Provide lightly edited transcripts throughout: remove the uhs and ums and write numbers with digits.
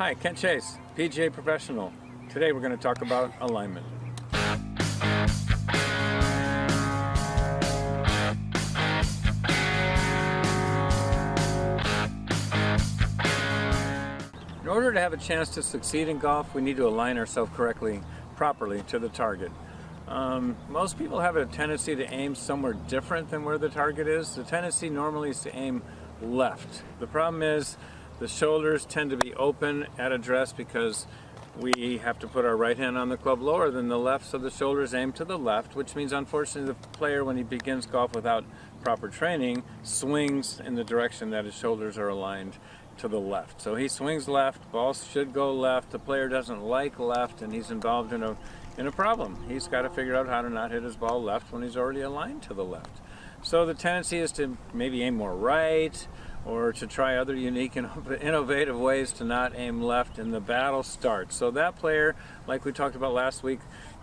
Hi, Kent Chase, PGA Professional. Today we're going to talk about alignment. In order to have a chance to succeed in golf, we need to align ourselves properly to the target. Most people have a tendency to aim somewhere different than where the target is. The tendency normally is to aim left. The problem is the shoulders tend to be open at address because we have to put our right hand on the club lower than the left, so the shoulders aim to the left, which means unfortunately the player, when he begins golf without proper training, swings in the direction that his shoulders are aligned to the left. So he swings left, ball should go left, the player doesn't like left, and he's involved in a problem. He's got to figure out how to not hit his ball left when he's already aligned to the left. So the tendency is to maybe aim more right, or to try other unique and innovative ways to not aim left, and the battle starts. So that player, like we talked about last week,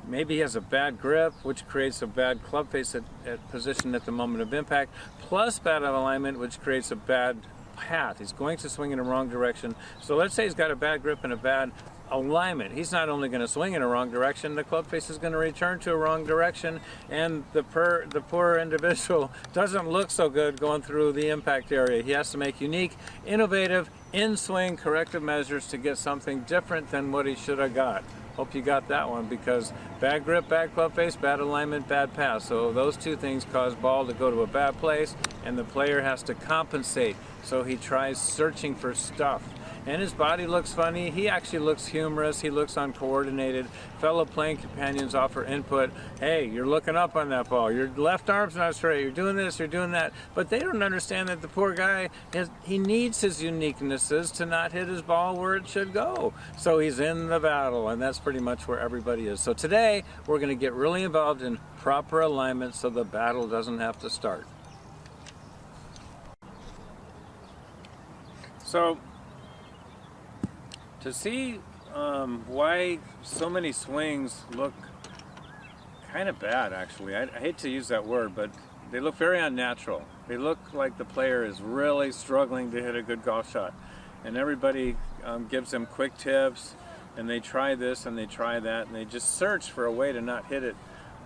maybe he has a bad grip, which creates a bad club face at position at the moment of impact, plus bad alignment, which creates a bad path. He's going to swing in the wrong direction. So let's say he's got a bad grip and a bad alignment. He's not only going to swing in a wrong direction, the club face is going to return to a wrong direction, and the poor individual doesn't look so good going through the impact area. He has to make unique, innovative, in-swing corrective measures to get something different than what he should have got. Hope you got that one, because bad grip, bad club face, bad alignment, bad pass. So those two things cause ball to go to a bad place, and the player has to compensate. So he tries searching for stuff. And his body looks funny, he actually looks humorous, he looks uncoordinated. Fellow playing companions offer input. Hey, you're looking up on that ball, your left arm's not straight, you're doing this, you're doing that. But they don't understand that the poor guy, he needs his uniquenesses to not hit his ball where it should go. So he's in the battle, and that's pretty much where everybody is. So today, we're going to get really involved in proper alignment so the battle doesn't have to start. So, to see why so many swings look kind of bad, actually. I hate to use that word, but they look very unnatural. They look like the player is really struggling to hit a good golf shot. And everybody gives them quick tips, and they try this and they try that, and they just search for a way to not hit it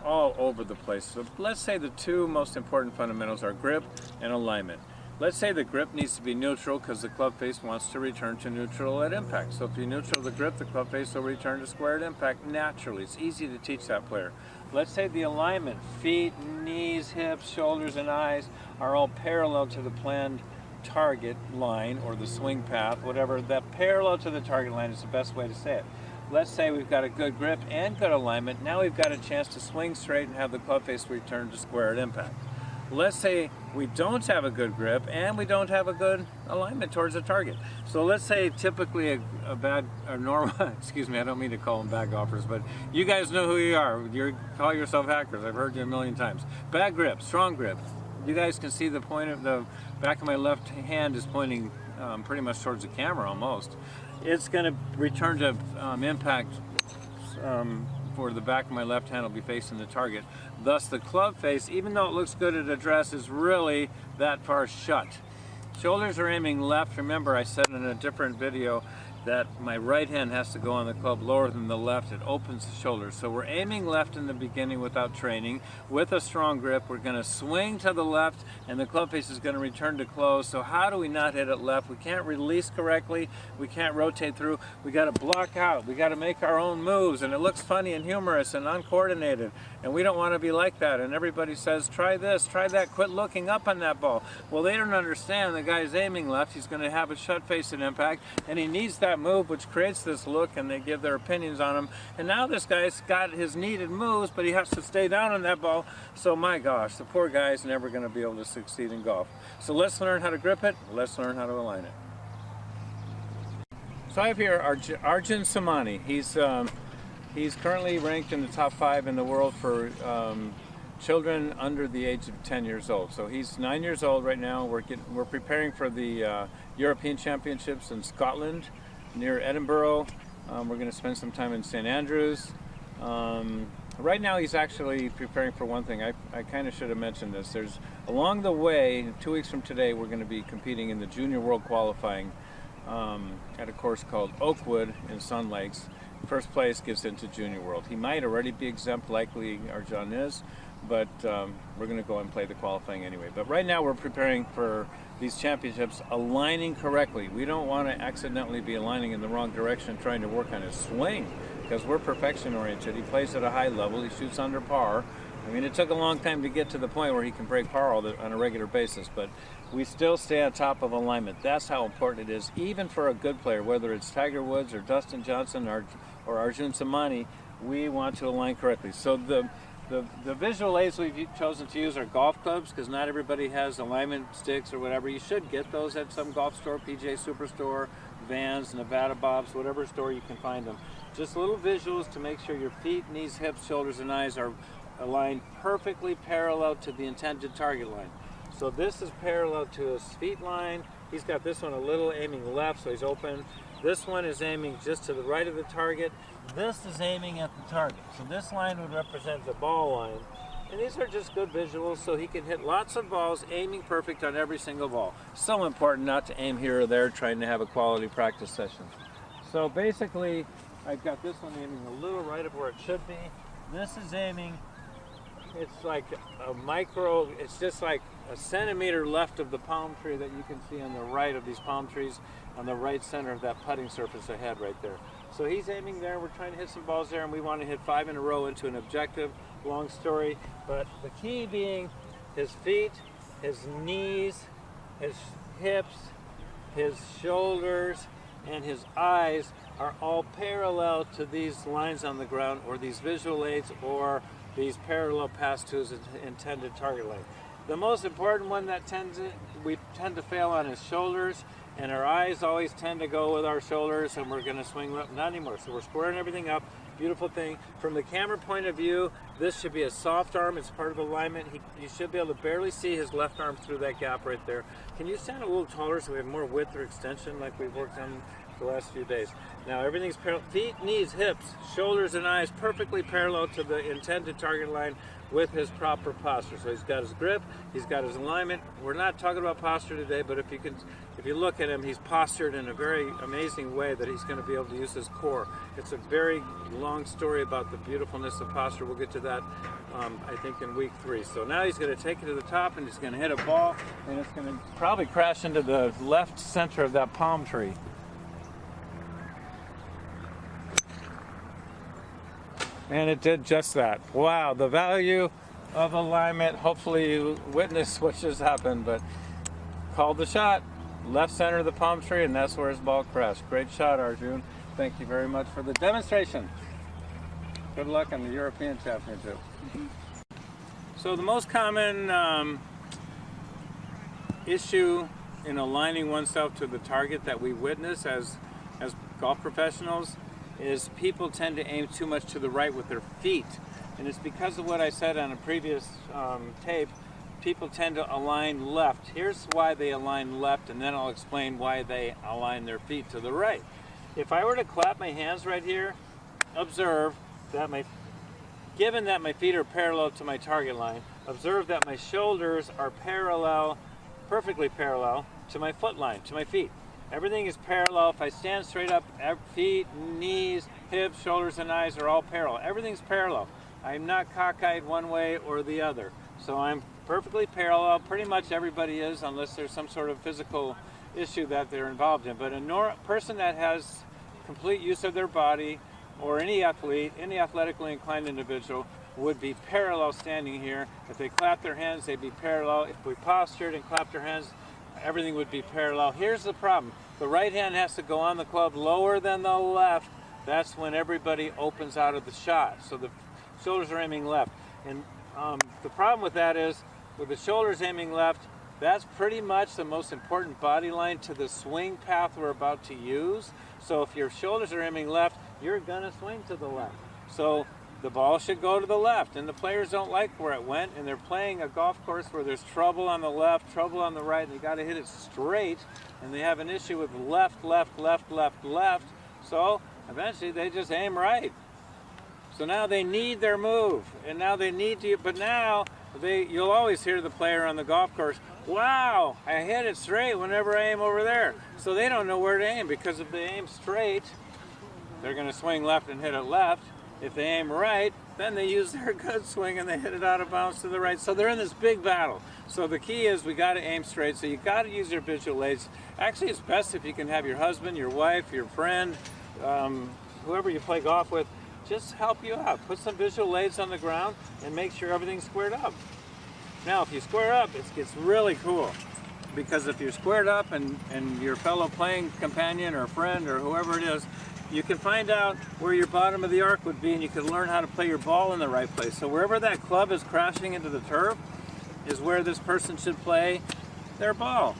all over the place. So let's say the two most important fundamentals are grip and alignment. Let's say the grip needs to be neutral because the club face wants to return to neutral at impact. So if you neutral the grip, the club face will return to square at impact naturally. It's easy to teach that player. Let's say the alignment, feet, knees, hips, shoulders, and eyes are all parallel to the planned target line or the swing path, whatever. That parallel to the target line is the best way to say it. Let's say we've got a good grip and good alignment. Now we've got a chance to swing straight and have the club face return to square at impact. Let's say we don't have a good grip and we don't have a good alignment towards the target. So let's say typically a normal, excuse me, I don't mean to call them bad golfers, but you guys know who you are. You call yourself hackers. I've heard you a million times. Bad grip, strong grip. You guys can see the point of the back of my left hand is pointing pretty much towards the camera almost. It's going to return to impact for the back of my left hand will be facing the target. Thus the club face, even though it looks good at address, is really that far shut. Shoulders are aiming left. Remember, I said in a different video that my right hand has to go on the club lower than the left. It opens the shoulders. So we're aiming left in the beginning without training. With a strong grip, we're going to swing to the left, and the club face is going to return to close. So how do we not hit it left? We can't release correctly. We can't rotate through. We got to block out. We got to make our own moves, and it looks funny and humorous and uncoordinated. And we don't want to be like that. And everybody says, try this, try that, quit looking up on that ball. Well, they don't understand the guy's aiming left. He's going to have a shut face at impact, and he needs that move, which creates this look, and they give their opinions on him. And now this guy's got his needed moves, but he has to stay down on that ball. So my gosh, the poor guy's never going to be able to succeed in golf. So let's learn how to grip it. Let's learn how to align it. So I have here Arjun Samani. He's currently ranked in the top 5 in the world for children under the age of 10 years old. So he's 9 years old right now. We're preparing for the European Championships in Scotland near Edinburgh. We're going to spend some time in St. Andrews. Right now he's actually preparing for one thing. I kind of should have mentioned this. Along the way, 2 weeks from today, we're going to be competing in the Junior World Qualifying at a course called Oakwood in Sun Lakes. First place gets into Junior World. He might already be exempt, likely Arjun is, but we're going to go and play the qualifying anyway. But right now we're preparing for these championships, aligning correctly. We don't want to accidentally be aligning in the wrong direction, trying to work on his swing, because we're perfection oriented. He plays at a high level, he shoots under par. I mean, it took a long time to get to the point where he can break par on a regular basis, but we still stay on top of alignment. That's how important it is, even for a good player, whether it's Tiger Woods or Dustin Johnson or Arjun Samani. We want to align correctly. So the visual aids we've chosen to use are golf clubs, because not everybody has alignment sticks or whatever. You should get those at some golf store, PGA Superstore, Vans, Nevada Bob's, whatever store you can find them. Just little visuals to make sure your feet, knees, hips, shoulders, and eyes are aligned perfectly parallel to the intended target line. So this is parallel to his feet line. He's got this one a little aiming left, so he's open. This one is aiming just to the right of the target. This is aiming at the target. So this line would represent the ball line. And these are just good visuals, so he can hit lots of balls, aiming perfect on every single ball. So important not to aim here or there, trying to have a quality practice session. So basically, I've got this one aiming a little right of where it should be. This is aiming, it's like a micro, it's just like a centimeter left of the palm tree that you can see on the right of these palm trees, on the right center of that putting surface ahead right there. So he's aiming there, we're trying to hit some balls there, and we want to hit 5 in a row into an objective. Long story, but the key being his feet, his knees, his hips, his shoulders, and his eyes are all parallel to these lines on the ground, or these visual aids, or these parallel paths to his intended target line. The most important one that we tend to fail on is shoulders, and our eyes always tend to go with our shoulders, and we're going to swing up. Not anymore. So we're squaring everything up. Beautiful thing. From the camera point of view, this should be a soft arm. It's part of alignment. You should be able to barely see his left arm through that gap right there. Can you stand a little taller so we have more width or extension like we've worked on the last few days? Now everything's parallel. Feet, knees, hips, shoulders, and eyes perfectly parallel to the intended target line with his proper posture. So he's got his grip, he's got his alignment. We're not talking about posture today, but if you look at him, he's postured in a very amazing way that he's going to be able to use his core. It's a very long story about the beautifulness of posture. We'll get to that, I think, in week 3. So now he's going to take it to the top, and he's going to hit a ball, and it's going to probably crash into the left center of that palm tree. And it did just that. Wow, the value of alignment. Hopefully you witnessed what just happened, but called the shot. Left center of the palm tree, and that's where his ball crashed. Great shot, Arjun. Thank you very much for the demonstration. Good luck on the European Championship. So the most common issue in aligning oneself to the target that we witness as golf professionals is people tend to aim too much to the right with their feet. And it's because of what I said on a previous tape. People tend to align left. Here's why they align left, and then I'll explain why they align their feet to the right. If I were to clap my hands right here, observe that given that my feet are parallel to my target line, observe that my shoulders are parallel, perfectly parallel to my foot line, to my feet. Everything is parallel. If I stand straight up, feet, knees, hips, shoulders, and eyes are all parallel. Everything's parallel. I'm not cockeyed one way or the other. So I'm perfectly parallel. Pretty much everybody is, unless there's some sort of physical issue that they're involved in. But a person that has complete use of their body, or any athlete, any athletically inclined individual, would be parallel standing here. If they clap their hands, they'd be parallel. If we postured and clapped our hands, everything would be parallel. Here's the problem. The right hand has to go on the club lower than the left. That's when everybody opens out of the shot. So the shoulders are aiming left. And the problem with that is, with the shoulders aiming left, that's pretty much the most important body line to the swing path we're about to use. So if your shoulders are aiming left, you're gonna swing to the left. So the ball should go to the left, and the players don't like where it went, and they're playing a golf course where there's trouble on the left, trouble on the right, and you got to hit it straight, and they have an issue with left, left, left, left, left, so eventually they just aim right. So now they need their move, and now they need to, but now you'll always hear the player on the golf course, wow, I hit it straight whenever I aim over there. So they don't know where to aim, because if they aim straight, they're going to swing left and hit it left. If they aim right, then they use their good swing and they hit it out of bounds to the right. So they're in this big battle. So the key is we got to aim straight. So you got to use your visual aids. Actually, it's best if you can have your husband, your wife, your friend, whoever you play golf with, just help you out. Put some visual aids on the ground and make sure everything's squared up. Now, if you square up, it gets really cool. Because if you're squared up and your fellow playing companion or friend or whoever it is, you can find out where your bottom of the arc would be, and you can learn how to play your ball in the right place. So wherever that club is crashing into the turf is where this person should play their ball.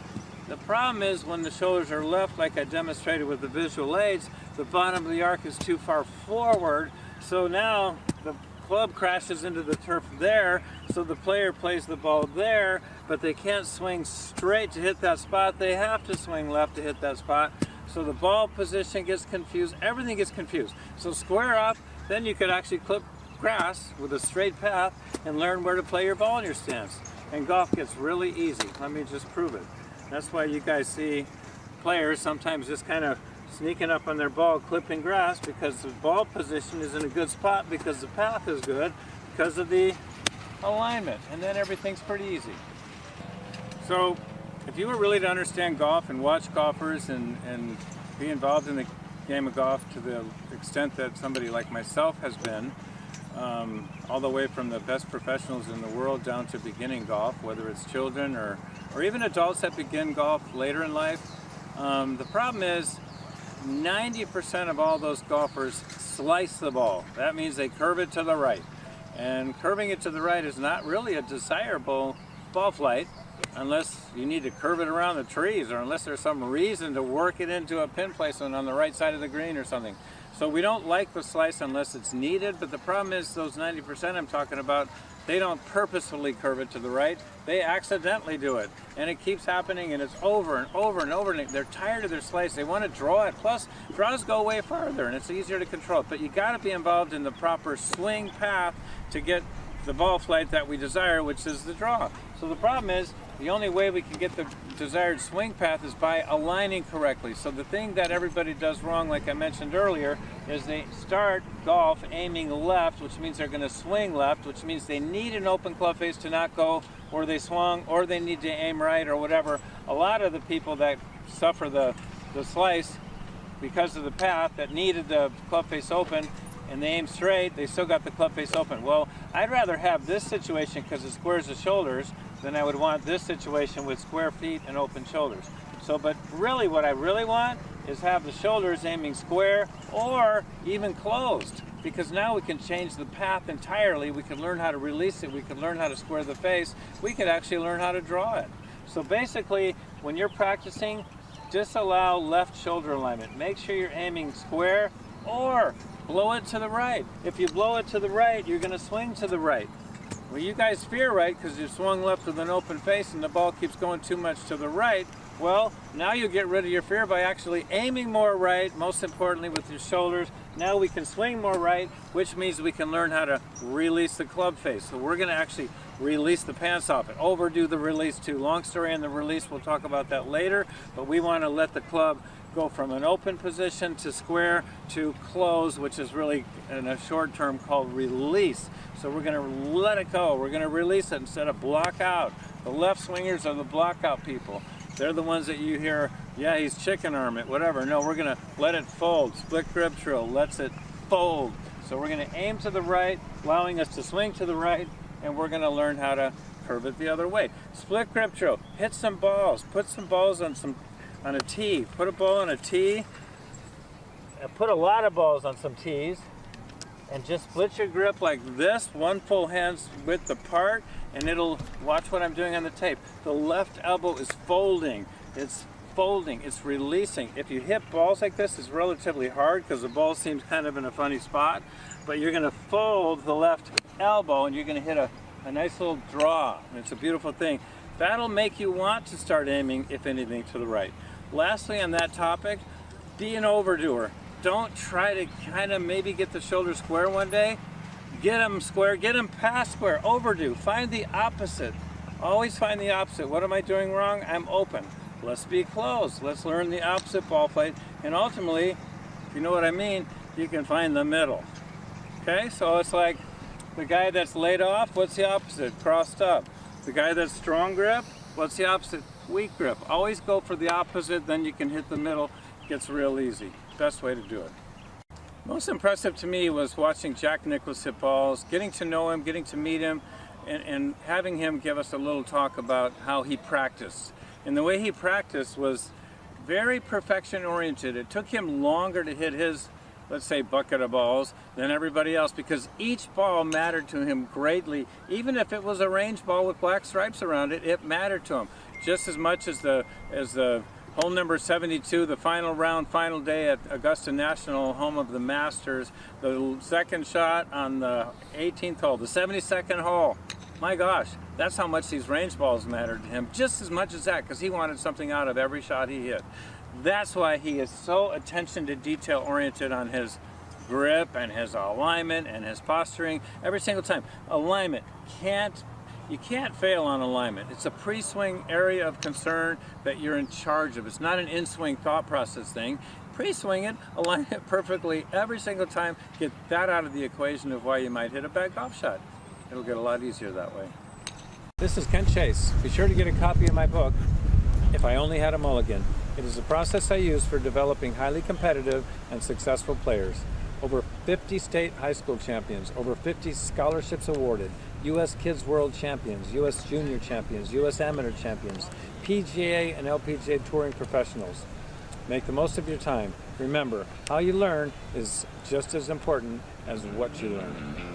The problem is when the shoulders are left, like I demonstrated with the visual aids, the bottom of the arc is too far forward, so now the club crashes into the turf there, so the player plays the ball there, but they can't swing straight to hit that spot. They have to swing left to hit that spot. So the ball position gets confused, everything gets confused. So square up, then you could actually clip grass with a straight path and learn where to play your ball in your stance. And golf gets really easy. Let me just prove it. That's why you guys see players sometimes just kind of sneaking up on their ball, clipping grass, because the ball position is in a good spot, because the path is good, because of the alignment, and then everything's pretty easy. So if you were really to understand golf and watch golfers and be involved in the game of golf to the extent that somebody like myself has been, all the way from the best professionals in the world down to beginning golf, whether it's children or even adults that begin golf later in life, the problem is 90% of all those golfers slice the ball. That means they curve it to the right. And curving it to the right is not really a desirable ball flight, unless you need to curve it around the trees, or unless there's some reason to work it into a pin placement on the right side of the green or something. So we don't like the slice unless it's needed, but the problem is those 90% I'm talking about, they don't purposefully curve it to the right, they accidentally do it. And it keeps happening, and it's over and over and over, and they're tired of their slice, they want to draw it. Plus, draws go way farther, and it's easier to control. But you got to be involved in the proper swing path to get the ball flight that we desire, which is the draw. So the problem is, the only way we can get the desired swing path is by aligning correctly. So the thing that everybody does wrong, like I mentioned earlier, is they start golf aiming left, which means they're going to swing left, which means they need an open club face to not go where they swung, or they need to aim right or whatever. A lot of the people that suffer the slice because of the path that needed the club face open, and they aim straight, they still got the club face open. Well, I'd rather have this situation because it squares the shoulders than I would want this situation with square feet and open shoulders. So, but really what I really want is have the shoulders aiming square or even closed, because now we can change the path entirely. We can learn how to release it. We can learn how to square the face. We could actually learn how to draw it. So basically, when you're practicing, just allow left shoulder alignment. Make sure you're aiming square or blow it to the right. If you blow it to the right, you're going to swing to the right. Well, you guys fear right because you swung left with an open face and the ball keeps going too much to the right. Well, now you get rid of your fear by actually aiming more right, most importantly with your shoulders. Now we can swing more right, which means we can learn how to release the club face. So we're going to actually release the pants off it. Overdo the release too. Long story in the release, we'll talk about that later, but we want to let the club go from an open position to square to close, which is really in a short term called release. So we're going to let it go. We're going to release it instead of block out. The left swingers are the block out people. They're the ones that you hear, yeah, he's chicken arm it, whatever. No, we're going to let it fold. Split grip drill lets it fold. So we're going to aim to the right, allowing us to swing to the right, and we're going to learn how to curve it the other way. Split grip drill. Hit some balls. Put some balls on a tee. Put a ball on a tee. Put a lot of balls on some tees. And just split your grip like this, one full hand's width apart, and it'll, watch what I'm doing on the tape. The left elbow is folding. It's folding, it's releasing. If you hit balls like this, it's relatively hard because the ball seems kind of in a funny spot, but you're gonna fold the left elbow and you're gonna hit a nice little draw. And it's a beautiful thing. That'll make you want to start aiming, if anything, to the right. Lastly, on that topic, be an overdoer. Don't try to kind of maybe get the shoulder square one day. Get them square, get them past square, overdue. Find the opposite. Always find the opposite. What am I doing wrong? I'm open. Let's be close. Let's learn the opposite ball flight. And ultimately, if you know what I mean, you can find the middle. Okay, so it's like the guy that's laid off, what's the opposite? Crossed up. The guy that's strong grip, what's the opposite? Weak grip. Always go for the opposite, then you can hit the middle. Gets real easy. Best way to do it. Most impressive to me was watching Jack Nicklaus hit balls, getting to know him, getting to meet him, and having him give us a little talk about how he practiced. And the way he practiced was very perfection oriented. It took him longer to hit his, let's say, bucket of balls than everybody else, because each ball mattered to him greatly. Even if it was a range ball with black stripes around it, it mattered to him just as much as the hole number 72, the final round, final day at Augusta National, home of the Masters. The second shot on the 18th hole, the 72nd hole. My gosh, that's how much these range balls mattered to him, just as much as that, because he wanted something out of every shot he hit. That's why he is so attention to detail oriented on his grip and his alignment and his posturing every single time. Alignment, you can't fail on alignment. It's a pre-swing area of concern that you're in charge of. It's not an in-swing thought process thing. Pre-swing it, align it perfectly every single time. Get that out of the equation of why you might hit a bad golf shot. It'll get a lot easier that way. This is Ken Chase. Be sure to get a copy of my book, If I Only Had a Mulligan. It is a process I use for developing highly competitive and successful players. Over 50 state high school champions, over 50 scholarships awarded, U.S. Kids World Champions, U.S. Junior Champions, U.S. Amateur Champions, PGA and LPGA Touring Professionals. Make the most of your time. Remember, how you learn is just as important as what you learn.